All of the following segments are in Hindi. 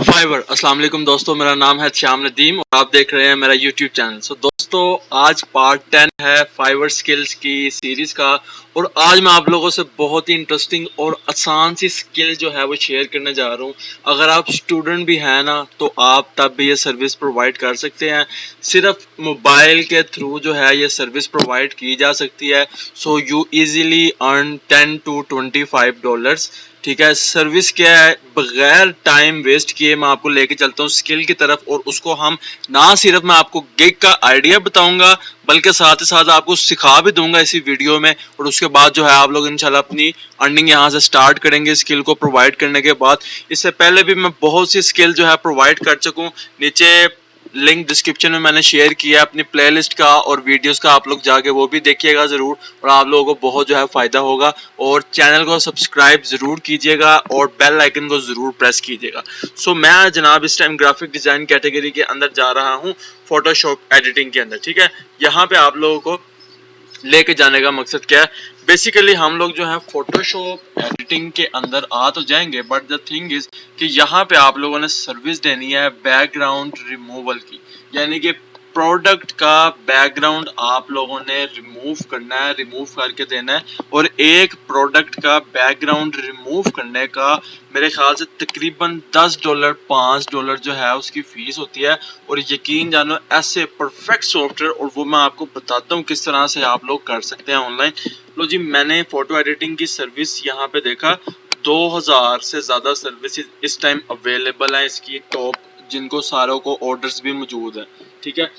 फाइवर अस्सलाम वालेकुम दोस्तों, मेरा नाम है श्याम नदीम और आप देख रहे हैं मेरा यूट्यूब चैनल। दोस्तों, आज पार्ट 10 है फाइवर स्किल्स की सीरीज का और आज मैं आप लोगों से बहुत ही इंटरेस्टिंग और आसान सी स्किल जो है वो शेयर करने जा रहा हूँ। अगर आप स्टूडेंट भी हैं ना तो आप तब भी ये सर्विस प्रोवाइड कर सकते हैं। सिर्फ मोबाइल के थ्रू जो है ये सर्विस प्रोवाइड की जा सकती है। So you easily earn 10 to 25 dollars. ठीक है, सर्विस क्या है, बगैर टाइम वेस्ट किए मैं आपको लेके चलता हूँ स्किल की तरफ और उसको हम ना सिर्फ मैं आपको गिग का आइडिया बताऊंगा बल्कि साथ ही साथ आपको सिखा भी दूंगा इसी वीडियो में। और उसके बाद जो है आप लोग इंशाल्लाह अपनी अर्निंग यहाँ से स्टार्ट करेंगे स्किल को प्रोवाइड करने के बाद। इससे पहले भी मैं बहुत सी स्किल जो है प्रोवाइड कर चुका, नीचे लिंक डिस्क्रिप्शन में मैंने शेयर किया अपनी प्लेलिस्ट का और वीडियोस का, आप लोग जाके वो भी देखिएगा ज़रूर और आप लोगों को बहुत जो है फ़ायदा होगा। और चैनल को सब्सक्राइब ज़रूर कीजिएगा और बेल आइकन को ज़रूर प्रेस कीजिएगा। सो मैं जनाब इस टाइम ग्राफिक डिज़ाइन कैटेगरी के अंदर जा रहा हूँ, फोटोशॉप एडिटिंग के अंदर। ठीक है, यहाँ पे आप लोगों को लेके जाने का मकसद क्या है, बेसिकली हम लोग जो है फोटोशॉप एडिटिंग के अंदर आ तो जाएंगे बट द थिंग इज कि यहाँ पे आप लोगों ने सर्विस देनी है बैकग्राउंड रिमूवल की, यानी कि प्रोडक्ट का बैकग्राउंड आप लोगों ने रिमूव करना है, रिमूव करके देना है। और एक प्रोडक्ट का बैकग्राउंड रिमूव करने का मेरे ख्याल से तकरीबन $10 $5 जो है उसकी फीस होती है। और यकीन जानो ऐसे परफेक्ट सॉफ्टवेयर, और वो मैं आपको बताता हूँ किस तरह से आप लोग कर सकते हैं ऑनलाइन। लो जी, मैंने फोटो एडिटिंग की सर्विस यहाँ पे देखा 2000 से ज़्यादा सर्विसेज इस टाइम अवेलेबल हैं इसकी टॉप, जिनको सारों को ऑर्डर्स भी मौजूद है। ठीक है,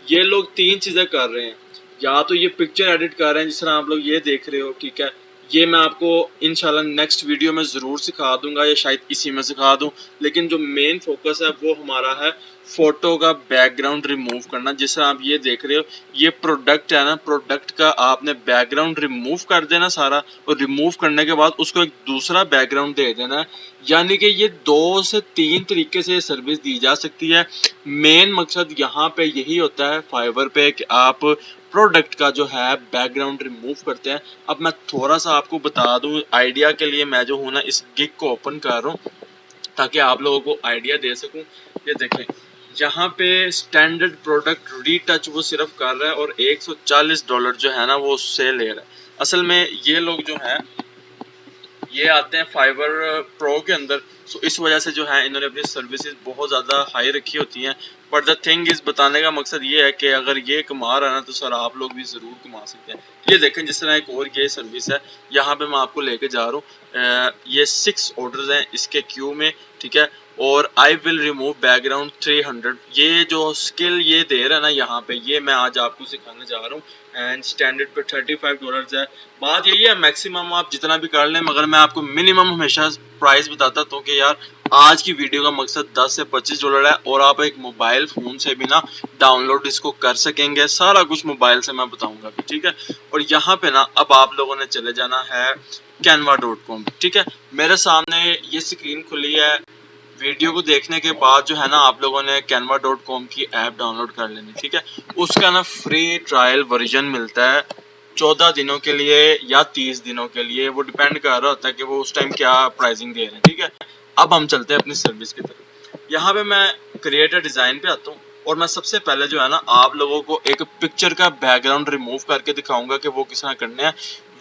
ये लोग तीन चीज़ें कर रहे हैं, या तो ये पिक्चर एडिट कर रहे हैं जिस तरह आप लोग ये देख रहे हो। ठीक है, ये मैं आपको इंशाल्लाह नेक्स्ट वीडियो में ज़रूर सिखा दूंगा या शायद इसी में सिखा दूं, लेकिन जो मेन फोकस है वो हमारा है फोटो का बैकग्राउंड रिमूव करना। जिस तरह आप ये देख रहे हो, ये प्रोडक्ट है ना, प्रोडक्ट का आपने बैकग्राउंड रिमूव कर देना सारा, और रिमूव करने के बाद उसको एक दूसरा बैकग्राउंड दे देना है। यानी कि ये 2 से 3 तरीके से सर्विस दी जा सकती है। मेन मकसद यहाँ पे यही होता है फाइवर पे कि आप प्रोडक्ट का जो है बैकग्राउंड रिमूव करते हैं। अब मैं थोड़ा सा आपको बता दूं आइडिया के लिए, मैं जो हूँ ना इस गिग को ओपन कर रहा हूँ ताकि आप लोगों को आइडिया दे सकूं। ये देखें, यहाँ पे स्टैंडर्ड प्रोडक्ट रीटच वो सिर्फ कर रहा है और $140 जो है ना वो उससे ले रहा है। असल में ये लोग जो है ये आते हैं फाइवर प्रो के अंदर, सो इस वजह से जो है इन्होंने अपनी सर्विसेज बहुत ज़्यादा हाई रखी होती हैं। बट द थिंग इज, बताने का मकसद ये है कि अगर ये कमा रहा है ना तो सर आप लोग भी ज़रूर कमा सकते हैं। ये देखें, जिस तरह एक और ये सर्विस है, यहाँ पे मैं आपको लेके जा रहा हूँ। ये 6 ऑर्डर्स हैं इसके क्यू में। ठीक है, और आई विल रिमूव बैकग्राउंड 300। ये जो स्किल ये दे रहा है ना यहाँ पे, ये मैं आज आपको सिखाने जा रहा हूँ। एंड स्टैंडर्ड पे $35 है। बात यही है, मैक्सिमम आप जितना भी कर लें, मगर मैं आपको मिनिमम हमेशा प्राइस बताता हूँ कि यार आज की वीडियो का मकसद $10 से $25 है और आप एक मोबाइल फ़ोन से भी ना डाउनलोड इसको कर सकेंगे। सारा कुछ मोबाइल से मैं बताऊंगा भी। ठीक है, और यहाँ पे ना अब आप लोगों ने चले जाना है canva.com। ठीक है, मेरे सामने ये स्क्रीन खुली है। वीडियो को देखने के बाद जो है ना आप लोगों ने canva.com की ऐप डाउनलोड कर लेनी। ठीक है, उसका ना फ्री ट्रायल वर्जन मिलता है 14 दिनों के लिए या 30 दिनों के लिए, वो डिपेंड कर रहा होता है कि वो उस टाइम क्या प्राइसिंग दे रहे हैं। ठीक है, अब हम चलते हैं अपनी सर्विस की तरफ। यहाँ पे मैं क्रिएटर डिज़ाइन पे आता हूँ और मैं सबसे पहले जो है ना आप लोगों को एक पिक्चर का बैकग्राउंड रिमूव करके दिखाऊंगा कि वो किस तरह करने हैं।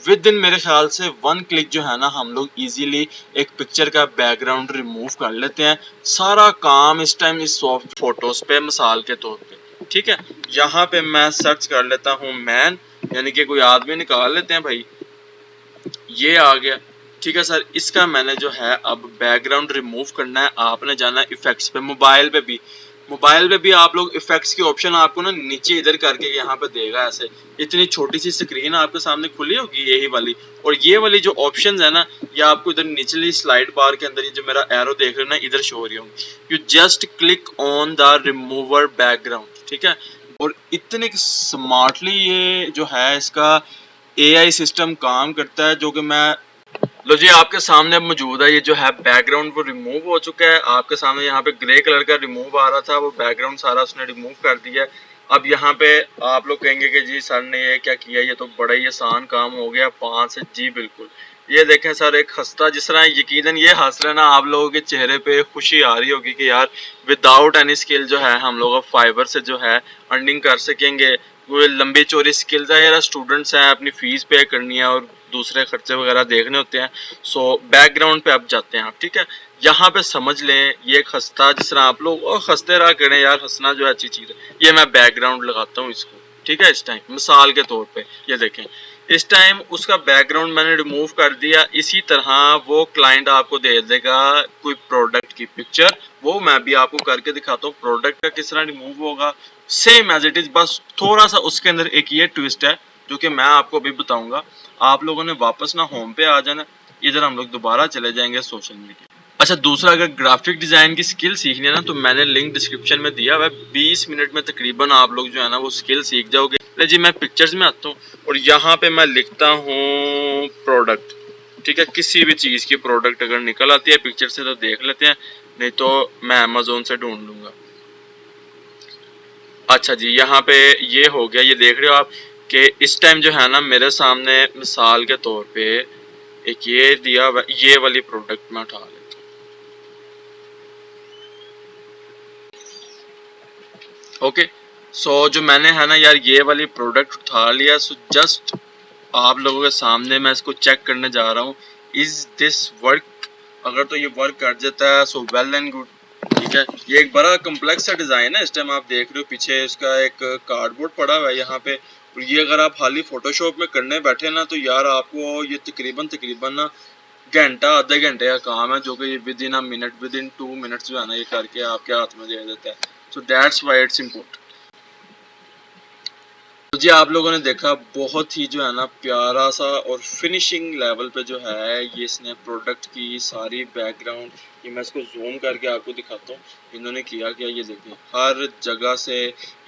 विद इन मेरे ख्याल से 1 क्लिक जो है ना हम लोग इजीली एक पिक्चर का बैकग्राउंड रिमूव कर लेते हैं। सारा काम इस टाइम इस सॉफ्ट फोटोज पे मिसाल के तौर पे। ठीक है, यहाँ पे मैं सर्च कर लेता हूँ मैन, यानी कि कोई आदमी निकाल लेते हैं भाई, ये आ गया। ठीक है सर, इसका मैंने जो है अब बैकग्राउंड रिमूव करना है। आपने जाना है इफेक्ट्स पे, मोबाइल पे भी आप लोग इफेक्ट्स की ऑप्शन आपको ना नीचे इधर करके यहाँ पे देगा। ऐसे इतनी छोटी सी स्क्रीन आपके सामने खुली होगी यही वाली, और ये वाली जो ऑप्शंस है ना ये आपको इधर निचली स्लाइड बार के अंदर, ये जो मेरा एरो देख रहे हो ना इधर शो हो रही होंगी। You just click on the remover background. ठीक है, और इतने स्मार्टली ये जो है इसका एआई सिस्टम काम करता है, जो कि मैं, लो जी आपके सामने अब मौजूद है। ये जो है बैकग्राउंड वो रिमूव हो चुका है आपके सामने। यहाँ पे ग्रे कलर का रिमूव आ रहा था, वो बैकग्राउंड सारा उसने रिमूव कर दिया। अब यहाँ पे आप लोग कहेंगे कि जी सर ने ये क्या किया, ये तो बड़ा ही आसान काम हो गया 5 से। जी बिल्कुल, ये देखें सर, एक हंसता, जिस तरह यकीनन ये हंस रहे ना, आप लोगों के चेहरे पे खुशी आ रही होगी कि यार विदाउट एनी स्किल जो है हम लोग फाइवर से जो है अर्निंग कर सकेंगे। वो लंबी चौड़ी स्किल्स है यार, स्टूडेंट्स हैं, अपनी फीस पे करनी है और दूसरे खर्चे वगैरह देखने होते हैं। सो बैकग्राउंड पे अब जाते हैं आप, ठीक है। यहाँ पे समझ लें ये एक हंसता, जिस तरह आप लोग हंसते रहा करें यार, हंसना जो है अच्छी चीज़ है। ये मैं बैकग्राउंड लगाता हूँ इसको, ठीक है। इस टाइम मिसाल के तौर पे ये देखें, इस टाइम उसका बैकग्राउंड मैंने रिमूव कर दिया। इसी तरह वो क्लाइंट आपको दे देगा कोई प्रोडक्ट की पिक्चर, वो मैं भी आपको करके दिखाता हूँ प्रोडक्ट का किस तरह रिमूव होगा, सेम एज इट इज। बस थोड़ा सा उसके अंदर एक ये ट्विस्ट है जो कि मैं आपको अभी बताऊंगा। आप लोगों ने वापस ना होम पे आ जाना, इधर हम लोग दोबारा चले जाएंगे सोशल मीडिया। अच्छा, दूसरा, अगर ग्राफिक डिजाइन की स्किल सीखनी है ना, तो मैंने लिंक डिस्क्रिप्शन में दिया हुआ है। 20 मिनट में तकरीबन आप लोग जो है ना वो स्किल सीख जाओगे। ले जी, मैं पिक्चर्स में आता हूँ और यहाँ पे मैं लिखता हूँ प्रोडक्ट, ठीक है। किसी भी चीज़ की प्रोडक्ट अगर निकल आती है पिक्चर से तो देख लेते हैं, नहीं तो मैं अमेजोन से ढूंढ लूंगा। अच्छा जी, यहाँ पे ये हो गया, ये देख रहे हो आप कि इस टाइम जो है ना मेरे सामने मिसाल के तौर पे एक ये दिया, ये वाली प्रोडक्ट मैं उठा लेता हूँ। ओके, सो जो मैंने है ना यार ये वाली प्रोडक्ट उठा लिया। सो जस्ट आप लोगों के सामने मैं इसको चेक करने जा रहा हूँ, इज दिस वर्क। अगर तो ये वर्क कर जाता है सो वेल एंड गुड, ठीक है। ये एक बड़ा कम्प्लेक्स सा डिज़ाइन है। इस टाइम आप देख रहे हो पीछे इसका एक कार्डबोर्ड पड़ा हुआ है यहाँ पे, और ये अगर आप हाली फोटोशॉप में करने बैठे ना तो यार आपको ये तकरीबन तकरीबन ना घंटा आधे घंटे का काम है, जो कि ये with in a minute, with in 2 minutes जो है ना ये करके आपके हाथ में दे देता है। So that's why it's important. तो जी आप लोगों ने देखा बहुत ही जो है ना प्यारा सा और फिनिशिंग लेवल पे जो है ये इसने प्रोडक्ट की सारी बैकग्राउंड, ये मैं इसको जूम करके आपको दिखाता हूँ। इन्होंने किया क्या, ये देखिए हर जगह से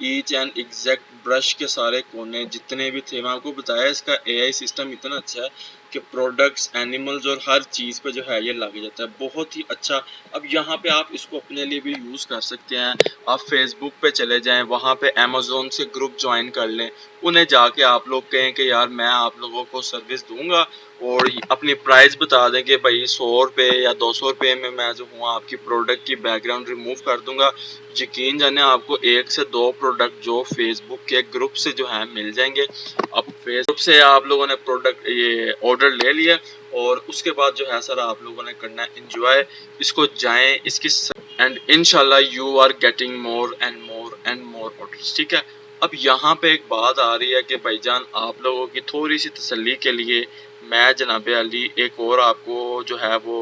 ईच एंड एग्जैक्ट ब्रश के सारे कोने जितने भी थे, मैं आपको बताया इसका एआई सिस्टम इतना अच्छा है कि प्रोडक्ट्स, एनिमल्स और हर चीज़ पे जो है ये लग जाता है, बहुत ही अच्छा। अब यहाँ पे आप इसको अपने लिए भी यूज़ कर सकते हैं। आप फेसबुक पे चले जाएं, वहाँ पे अमेज़ोन से ग्रुप ज्वाइन कर लें, उन्हें जाके आप लोग कहें कि यार मैं आप लोगों को सर्विस दूंगा, और अपनी प्राइस बता दें कि भाई 100 रुपये या 200 रुपये में मैं जो हूँ आपकी प्रोडक्ट की बैकग्राउंड रिमूव कर दूंगा। यकीन जाने आपको 1 से 2 प्रोडक्ट जो फेसबुक के ग्रुप से जो है मिल जाएंगे। अब फेसबुक से आप लोगों ने प्रोडक्ट ये ऑर्डर ले लिया, और उसके बाद जो है सर आप लोगों ने करना है इंजॉय, इसको जाएं इसकी, एंड इनशाला you are getting more and more and more orders, ठीक है। अब यहाँ पे एक बात आ रही है कि भाईजान आप लोगों की थोड़ी सी तसल्ली के लिए मैं जनाब अली एक और आपको जो है वो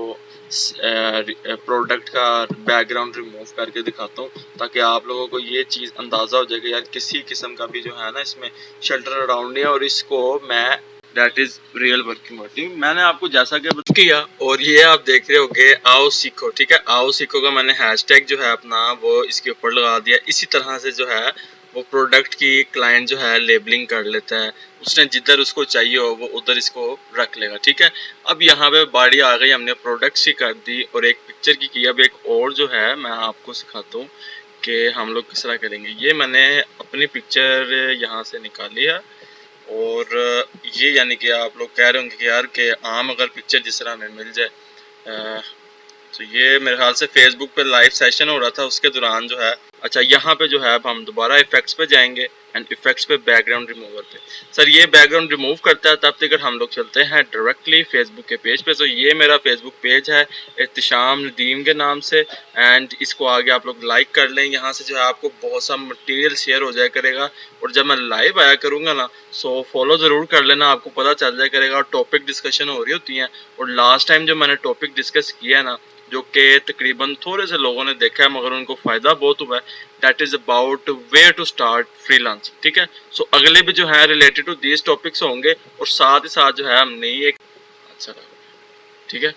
प्रोडक्ट का बैकग्राउंड रिमूव करके दिखाता हूँ, ताकि आप लोगों को ये चीज़ अंदाज़ा हो जाएगा यार किसी किस्म का भी जो है ना इसमें शल्टर अराउंड नहीं है। और इसको मैं, that is real working motive, मैंने आपको जैसा कि किया, और ये आप देख रहे होगे आओ सीखो, ठीक है। आओ सीखो का मैंने हैशटैग जो है अपना वो इसके ऊपर लगा दिया। इसी तरह से जो है वो प्रोडक्ट की क्लाइंट जो है लेबलिंग कर लेता है, उसने जिधर उसको चाहिए हो वो उधर इसको रख लेगा, ठीक है। अब यहाँ पे बाड़ी आ गई, हमने प्रोडक्ट्स की कर दी और एक पिक्चर की अब एक और जो है मैं आपको सिखाता हूँ कि हम लोग किस तरह करेंगे। ये मैंने अपनी पिक्चर यहाँ से निकाली है, और ये यानी कि आप लोग कह रहे होंगे कि यार कि आम अगर पिक्चर जिस तरह हमें मिल जाए, तो ये मेरे ख्याल से फेसबुक पे लाइव सेशन हो रहा था उसके दौरान जो है। अच्छा, यहाँ पे जो है अब हम दोबारा इफेक्ट्स पे जाएंगे, एंड इफेक्ट्स पे बैकग्राउंड रिमूवर पे। सर ये बैकग्राउंड रिमूव करता है तब तक हम लोग चलते हैं डायरेक्टली फेसबुक के पेज पे। तो ये मेरा फेसबुक पेज है एहतिशाम नदीम के नाम से, एंड इसको आगे आप लोग लाइक कर लें। यहाँ से जो है आपको बहुत सा मटेरियल शेयर हो जाया करेगा, और जब मैं लाइव आया करूँगा ना सो फॉलो ज़रूर कर लेना, आपको पता चल जाया करेगा। टॉपिक डिस्कशन हो रही होती हैं, और लास्ट टाइम जो मैंने टॉपिक डिस्कस किया है ना, जो कि तकरीबन थोड़े से लोगों ने देखा है मगर उनको फ़ायदा बहुत हुआ है, that is about where to start freelancing, ठीक है। सो अगले भी जो है रिलेटेड टू दीज टॉपिक्स होंगे, और साथ ही साथ जो है हमने एक अच्छा, ठीक है।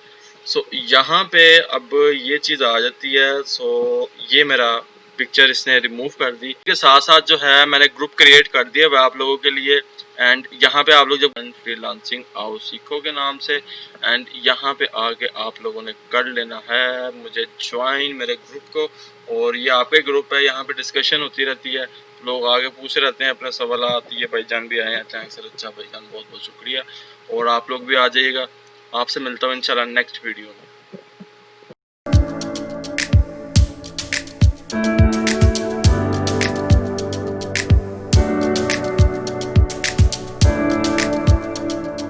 सो यहाँ पे अब ये चीज़ आ जाती है। सो ये मेरा पिक्चर इसने रिमूव कर दी, इसके साथ साथ जो है मैंने ग्रुप क्रिएट कर दिया वह आप लोगों के लिए। एंड यहाँ पे आप लोग जब फ्रीलांसिंग आओ सीखो के नाम से, एंड यहाँ पे आके आप लोगों ने कर लेना है मुझे ज्वाइन मेरे ग्रुप को। और ये आपके ग्रुप है, यहाँ पे डिस्कशन होती रहती है, लोग आगे पूछे रहते हैं अपने सवाल। ये भाईजान भी आए हैं, थैंक्स सर, अच्छा भाईजान बहुत बहुत शुक्रिया, और आप लोग भी आ जाइएगा। आपसे मिलता हूँ इंशाल्लाह नेक्स्ट वीडियो में।